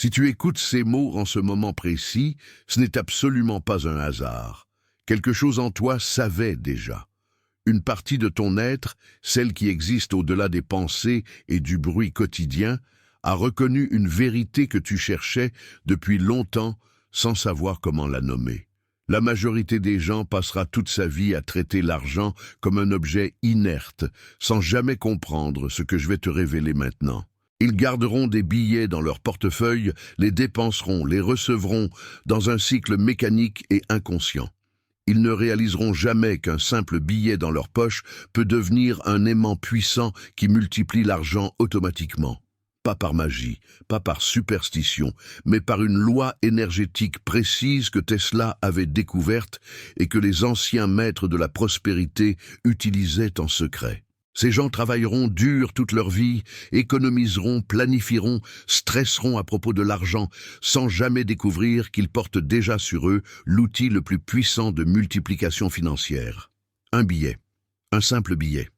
Si tu écoutes ces mots en ce moment précis, ce n'est absolument pas un hasard. Quelque chose en toi savait déjà. Une partie de ton être, celle qui existe au-delà des pensées et du bruit quotidien, a reconnu une vérité que tu cherchais depuis longtemps sans savoir comment la nommer. La majorité des gens passera toute sa vie à traiter l'argent comme un objet inerte, sans jamais comprendre ce que je vais te révéler maintenant. Ils garderont des billets dans leur portefeuille, les dépenseront, les recevront dans un cycle mécanique et inconscient. Ils ne réaliseront jamais qu'un simple billet dans leur poche peut devenir un aimant puissant qui multiplie l'argent automatiquement. Pas par magie, pas par superstition, mais par une loi énergétique précise que Tesla avait découverte et que les anciens maîtres de la prospérité utilisaient en secret. Ces gens travailleront dur toute leur vie, économiseront, planifieront, stresseront à propos de l'argent, sans jamais découvrir qu'ils portent déjà sur eux l'outil le plus puissant de multiplication financière. Un billet, un simple billet,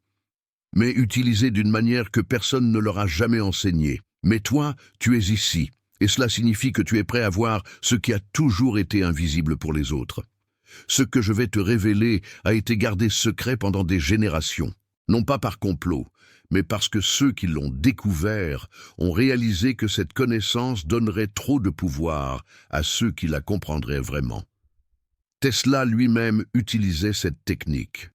mais utilisé d'une manière que personne ne leur a jamais enseignée. Mais toi, tu es ici, et cela signifie que tu es prêt à voir ce qui a toujours été invisible pour les autres. Ce que je vais te révéler a été gardé secret pendant des générations. Non pas par complot, mais parce que ceux qui l'ont découvert ont réalisé que cette connaissance donnerait trop de pouvoir à ceux qui la comprendraient vraiment. Tesla lui-même utilisait cette technique.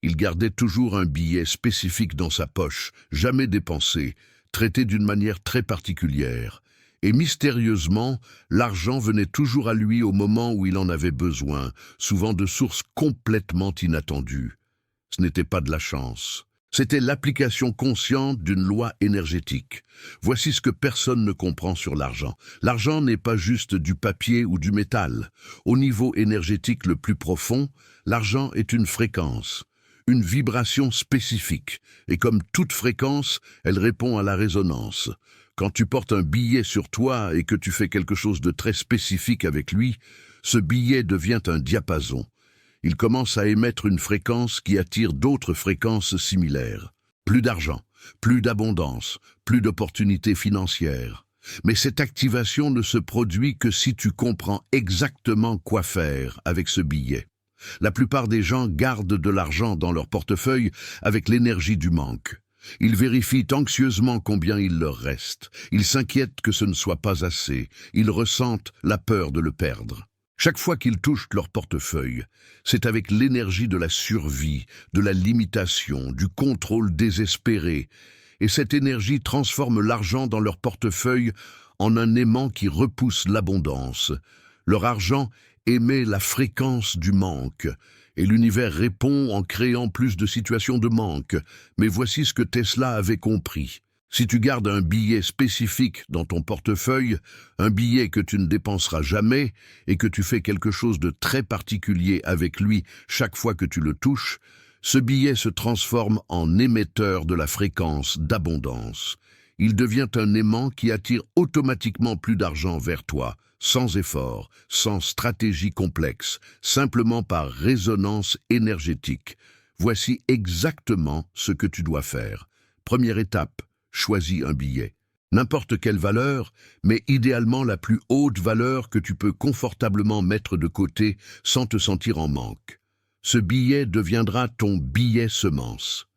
Il gardait toujours un billet spécifique dans sa poche, jamais dépensé, traité d'une manière très particulière. Et mystérieusement, l'argent venait toujours à lui au moment où il en avait besoin, souvent de sources complètement inattendues. Ce n'était pas de la chance. C'était l'application consciente d'une loi énergétique. Voici ce que personne ne comprend sur l'argent. L'argent n'est pas juste du papier ou du métal. Au niveau énergétique le plus profond, l'argent est une fréquence, une vibration spécifique. Et comme toute fréquence, elle répond à la résonance. Quand tu portes un billet sur toi et que tu fais quelque chose de très spécifique avec lui, ce billet devient un diapason. Il commence à émettre une fréquence qui attire d'autres fréquences similaires. Plus d'argent, plus d'abondance, plus d'opportunités financières. Mais cette activation ne se produit que si tu comprends exactement quoi faire avec ce billet. La plupart des gens gardent de l'argent dans leur portefeuille avec l'énergie du manque. Ils vérifient anxieusement combien il leur reste. Ils s'inquiètent que ce ne soit pas assez. Ils ressentent la peur de le perdre. Chaque fois qu'ils touchent leur portefeuille, c'est avec l'énergie de la survie, de la limitation, du contrôle désespéré. Et cette énergie transforme l'argent dans leur portefeuille en un aimant qui repousse l'abondance. Leur argent émet la fréquence du manque, et l'univers répond en créant plus de situations de manque. Mais voici ce que Tesla avait compris. Si tu gardes un billet spécifique dans ton portefeuille, un billet que tu ne dépenseras jamais et que tu fais quelque chose de très particulier avec lui chaque fois que tu le touches, ce billet se transforme en émetteur de la fréquence d'abondance. Il devient un aimant qui attire automatiquement plus d'argent vers toi, sans effort, sans stratégie complexe, simplement par résonance énergétique. Voici exactement ce que tu dois faire. Première étape. Choisis un billet. N'importe quelle valeur, mais idéalement la plus haute valeur que tu peux confortablement mettre de côté sans te sentir en manque. Ce billet deviendra ton billet semence.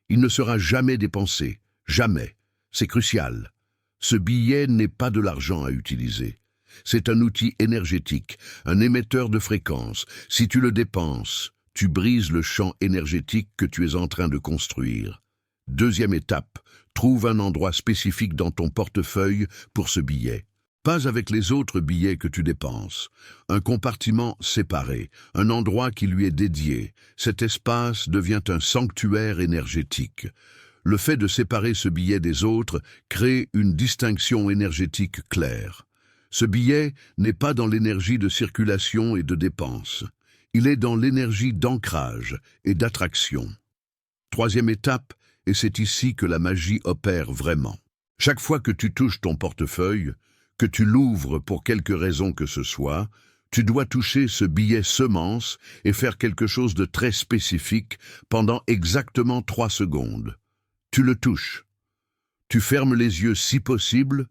Il ne sera jamais dépensé, jamais. C'est crucial. Ce billet n'est pas de l'argent à utiliser. C'est un outil énergétique, un émetteur de fréquence. Si tu le dépenses, tu brises le champ énergétique que tu es en train de construire. Deuxième étape. Trouve un endroit spécifique dans ton portefeuille pour ce billet. Pas avec les autres billets que tu dépenses. Un compartiment séparé, un endroit qui lui est dédié. Cet espace devient un sanctuaire énergétique. Le fait de séparer ce billet des autres crée une distinction énergétique claire. Ce billet n'est pas dans l'énergie de circulation et de dépense. Il est dans l'énergie d'ancrage et d'attraction. Troisième étape, et c'est ici que la magie opère vraiment. Chaque fois que tu touches ton portefeuille, que tu l'ouvres pour quelque raison que ce soit, tu dois toucher ce billet semence et faire quelque chose de très spécifique pendant exactement 3 secondes. Tu le touches. Tu fermes les yeux si possible,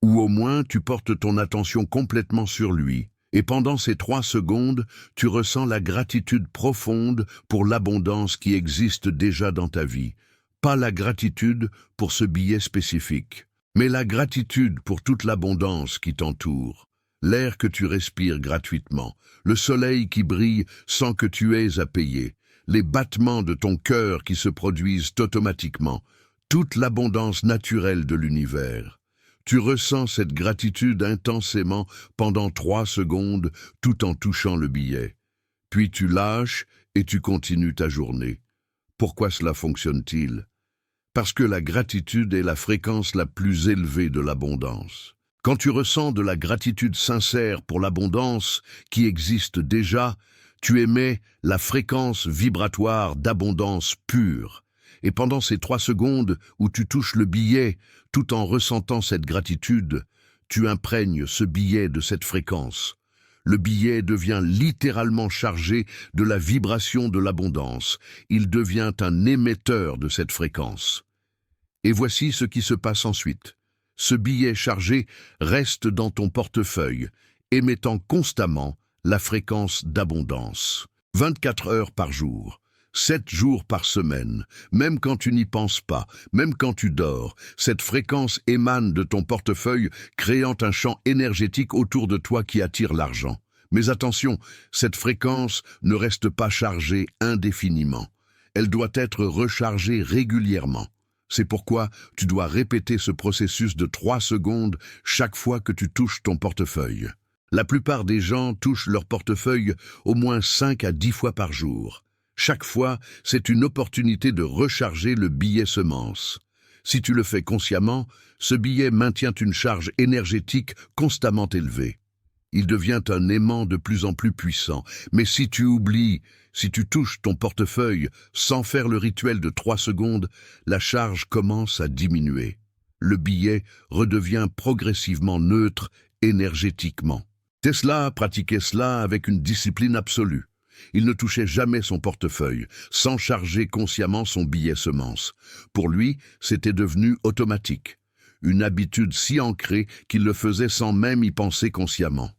Ou au moins tu portes ton attention complètement sur lui. Et pendant ces 3 secondes, tu ressens la gratitude profonde pour l'abondance qui existe déjà dans ta vie. Pas la gratitude pour ce billet spécifique, mais la gratitude pour toute l'abondance qui t'entoure. L'air que tu respires gratuitement, le soleil qui brille sans que tu aies à payer, les battements de ton cœur qui se produisent automatiquement, toute l'abondance naturelle de l'univers. Tu ressens cette gratitude intensément pendant 3 secondes tout en touchant le billet. Puis tu lâches et tu continues ta journée. Pourquoi cela fonctionne-t-il? Parce que la gratitude est la fréquence la plus élevée de l'abondance. Quand tu ressens de la gratitude sincère pour l'abondance qui existe déjà, tu émets la fréquence vibratoire d'abondance pure. Et pendant ces 3 secondes où tu touches le billet, tout en ressentant cette gratitude, tu imprègnes ce billet de cette fréquence. Le billet devient littéralement chargé de la vibration de l'abondance. Il devient un émetteur de cette fréquence. Et voici ce qui se passe ensuite. Ce billet chargé reste dans ton portefeuille, émettant constamment la fréquence d'abondance. 24 heures par jour. 7 jours par semaine, même quand tu n'y penses pas, même quand tu dors, cette fréquence émane de ton portefeuille, créant un champ énergétique autour de toi qui attire l'argent. Mais attention, cette fréquence ne reste pas chargée indéfiniment. Elle doit être rechargée régulièrement. C'est pourquoi tu dois répéter ce processus de 3 secondes chaque fois que tu touches ton portefeuille. La plupart des gens touchent leur portefeuille au moins 5 à 10 fois par jour. Chaque fois, c'est une opportunité de recharger le billet semence. Si tu le fais consciemment, ce billet maintient une charge énergétique constamment élevée. Il devient un aimant de plus en plus puissant. Mais si tu oublies, si tu touches ton portefeuille sans faire le rituel de 3 secondes, la charge commence à diminuer. Le billet redevient progressivement neutre énergétiquement. Tesla pratiquait cela avec une discipline absolue. Il ne touchait jamais son portefeuille, sans charger consciemment son billet semence. Pour lui, c'était devenu automatique, une habitude si ancrée qu'il le faisait sans même y penser consciemment.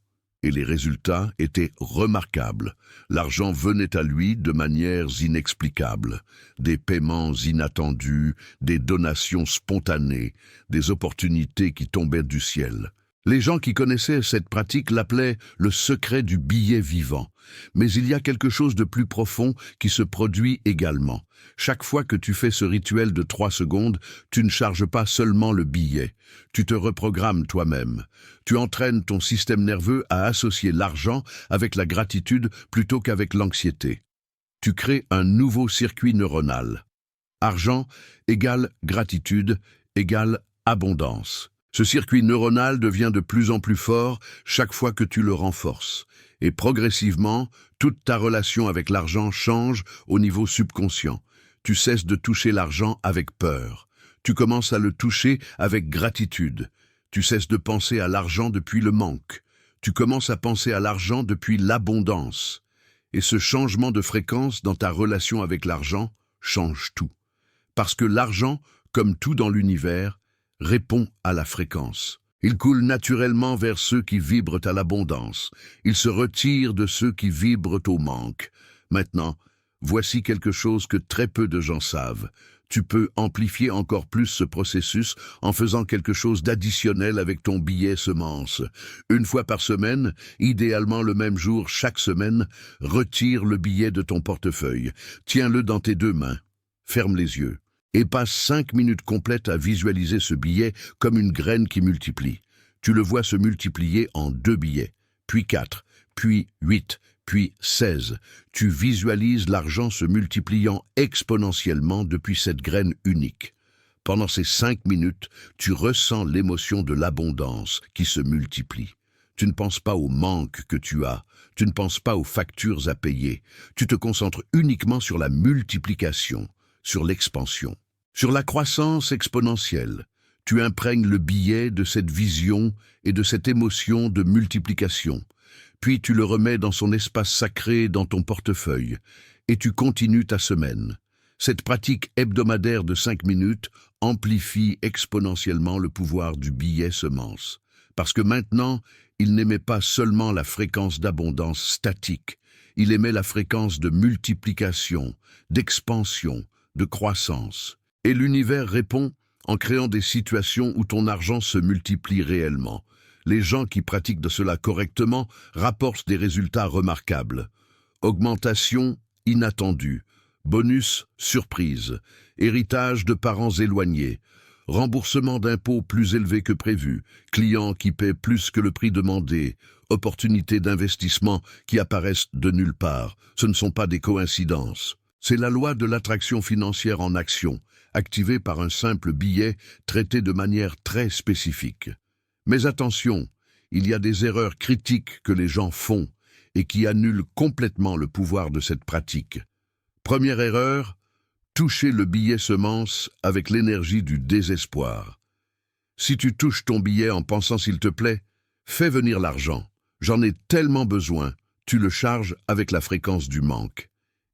Et les résultats étaient remarquables. L'argent venait à lui de manières inexplicables. Des paiements inattendus, des donations spontanées, des opportunités qui tombaient du ciel. Les gens qui connaissaient cette pratique l'appelaient le secret du billet vivant. Mais il y a quelque chose de plus profond qui se produit également. Chaque fois que tu fais ce rituel de 3 secondes, tu ne charges pas seulement le billet. Tu te reprogrammes toi-même. Tu entraînes ton système nerveux à associer l'argent avec la gratitude plutôt qu'avec l'anxiété. Tu crées un nouveau circuit neuronal. Argent égale gratitude égale abondance. Ce circuit neuronal devient de plus en plus fort chaque fois que tu le renforces. Et progressivement, toute ta relation avec l'argent change au niveau subconscient. Tu cesses de toucher l'argent avec peur. Tu commences à le toucher avec gratitude. Tu cesses de penser à l'argent depuis le manque. Tu commences à penser à l'argent depuis l'abondance. Et ce changement de fréquence dans ta relation avec l'argent change tout. Parce que l'argent, comme tout dans l'univers, répond à la fréquence. Il coule naturellement vers ceux qui vibrent à l'abondance. Il se retire de ceux qui vibrent au manque. Maintenant, voici quelque chose que très peu de gens savent. Tu peux amplifier encore plus ce processus en faisant quelque chose d'additionnel avec ton billet semence. Une fois par semaine, idéalement le même jour chaque semaine, retire le billet de ton portefeuille. Tiens-le dans tes 2 mains. Ferme les yeux. Et passe 5 minutes complètes à visualiser ce billet comme une graine qui multiplie. Tu le vois se multiplier en 2 billets, puis 4, puis 8, puis 16. Tu visualises l'argent se multipliant exponentiellement depuis cette graine unique. Pendant ces 5 minutes, tu ressens l'émotion de l'abondance qui se multiplie. Tu ne penses pas au manque que tu as, tu ne penses pas aux factures à payer. Tu te concentres uniquement sur la multiplication, sur l'expansion. Sur la croissance exponentielle, tu imprègnes le billet de cette vision et de cette émotion de multiplication. Puis tu le remets dans son espace sacré dans ton portefeuille et tu continues ta semaine. Cette pratique hebdomadaire de 5 minutes amplifie exponentiellement le pouvoir du billet semence. Parce que maintenant, il n'émet pas seulement la fréquence d'abondance statique, il émet la fréquence de multiplication, d'expansion, de croissance. Et l'univers répond en créant des situations où ton argent se multiplie réellement. Les gens qui pratiquent de cela correctement rapportent des résultats remarquables. Augmentation inattendue, bonus surprise, héritage de parents éloignés, remboursement d'impôts plus élevé que prévu, clients qui paient plus que le prix demandé, opportunités d'investissement qui apparaissent de nulle part. Ce ne sont pas des coïncidences. C'est la loi de l'attraction financière en action, activée par un simple billet traité de manière très spécifique. Mais attention, il y a des erreurs critiques que les gens font et qui annulent complètement le pouvoir de cette pratique. Première erreur, toucher le billet semence avec l'énergie du désespoir. Si tu touches ton billet en pensant s'il te plaît, fais venir l'argent. J'en ai tellement besoin, tu le charges avec la fréquence du manque.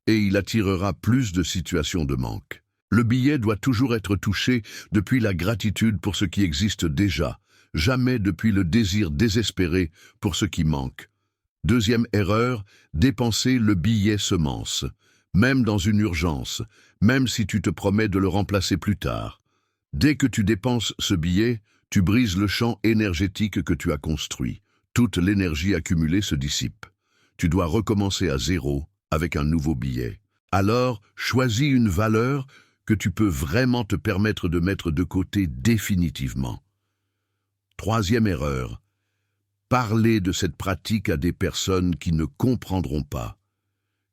Et il attirera plus de situations de manque. Le billet doit toujours être touché depuis la gratitude pour ce qui existe déjà, jamais depuis le désir désespéré pour ce qui manque. Deuxième erreur, dépenser le billet semence. Même dans une urgence, même si tu te promets de le remplacer plus tard. Dès que tu dépenses ce billet, tu brises le champ énergétique que tu as construit. Toute l'énergie accumulée se dissipe. Tu dois recommencer à zéro avec un nouveau billet. Alors, choisis une valeur que tu peux vraiment te permettre de mettre de côté définitivement. Troisième erreur, parler de cette pratique à des personnes qui ne comprendront pas.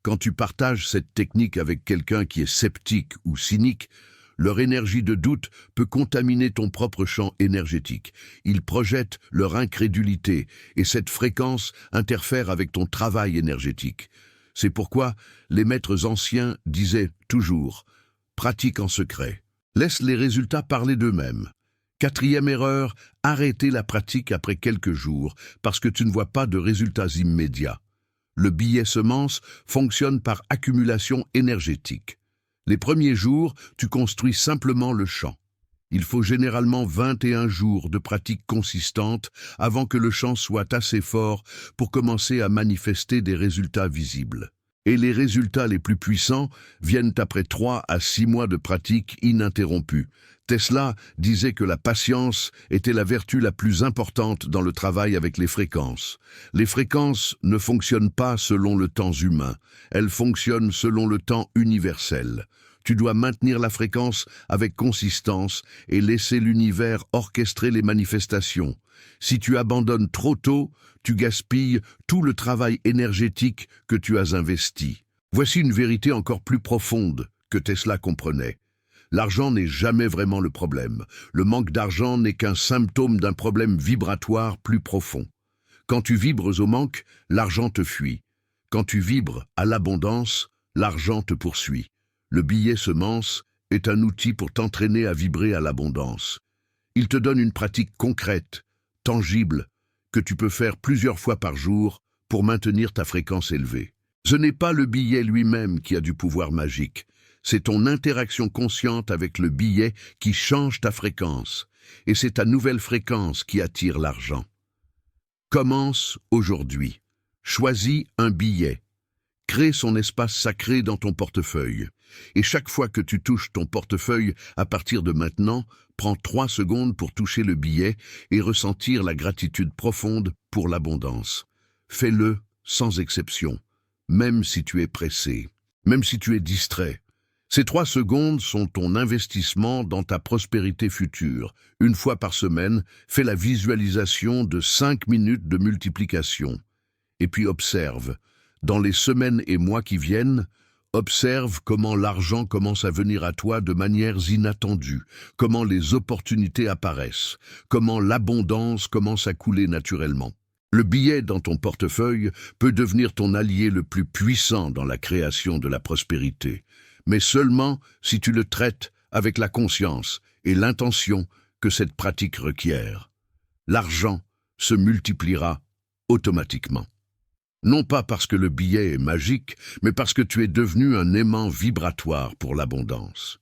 Quand tu partages cette technique avec quelqu'un qui est sceptique ou cynique, leur énergie de doute peut contaminer ton propre champ énergétique. Ils projettent leur incrédulité et cette fréquence interfère avec ton travail énergétique. C'est pourquoi les maîtres anciens disaient toujours « pratique en secret ». Laisse les résultats parler d'eux-mêmes. Quatrième erreur, arrêter la pratique après quelques jours parce que tu ne vois pas de résultats immédiats. Le billet semence fonctionne par accumulation énergétique. Les premiers jours, tu construis simplement le champ. Il faut généralement 21 jours de pratique consistante avant que le champ soit assez fort pour commencer à manifester des résultats visibles. Et les résultats les plus puissants viennent après 3 à 6 mois de pratique ininterrompue. Tesla disait que la patience était la vertu la plus importante dans le travail avec les fréquences. Les fréquences ne fonctionnent pas selon le temps humain, elles fonctionnent selon le temps universel. Tu dois maintenir la fréquence avec consistance et laisser l'univers orchestrer les manifestations. Si tu abandonnes trop tôt, tu gaspilles tout le travail énergétique que tu as investi. Voici une vérité encore plus profonde que Tesla comprenait. L'argent n'est jamais vraiment le problème. Le manque d'argent n'est qu'un symptôme d'un problème vibratoire plus profond. Quand tu vibres au manque, l'argent te fuit. Quand tu vibres à l'abondance, l'argent te poursuit. Le billet semence est un outil pour t'entraîner à vibrer à l'abondance. Il te donne une pratique concrète, tangible, que tu peux faire plusieurs fois par jour pour maintenir ta fréquence élevée. Ce n'est pas le billet lui-même qui a du pouvoir magique. C'est ton interaction consciente avec le billet qui change ta fréquence. Et c'est ta nouvelle fréquence qui attire l'argent. Commence aujourd'hui. Choisis un billet. Crée son espace sacré dans ton portefeuille. Et chaque fois que tu touches ton portefeuille à partir de maintenant, prends 3 secondes pour toucher le billet et ressentir la gratitude profonde pour l'abondance. Fais-le sans exception, même si tu es pressé, même si tu es distrait. Ces 3 secondes sont ton investissement dans ta prospérité future. Une fois par semaine, fais la visualisation de 5 minutes de multiplication. Et puis observe. Dans les semaines et mois qui viennent, observe comment l'argent commence à venir à toi de manières inattendues, comment les opportunités apparaissent, comment l'abondance commence à couler naturellement. Le billet dans ton portefeuille peut devenir ton allié le plus puissant dans la création de la prospérité, mais seulement si tu le traites avec la conscience et l'intention que cette pratique requiert. L'argent se multipliera automatiquement. Non pas parce que le billet est magique, mais parce que tu es devenu un aimant vibratoire pour l'abondance.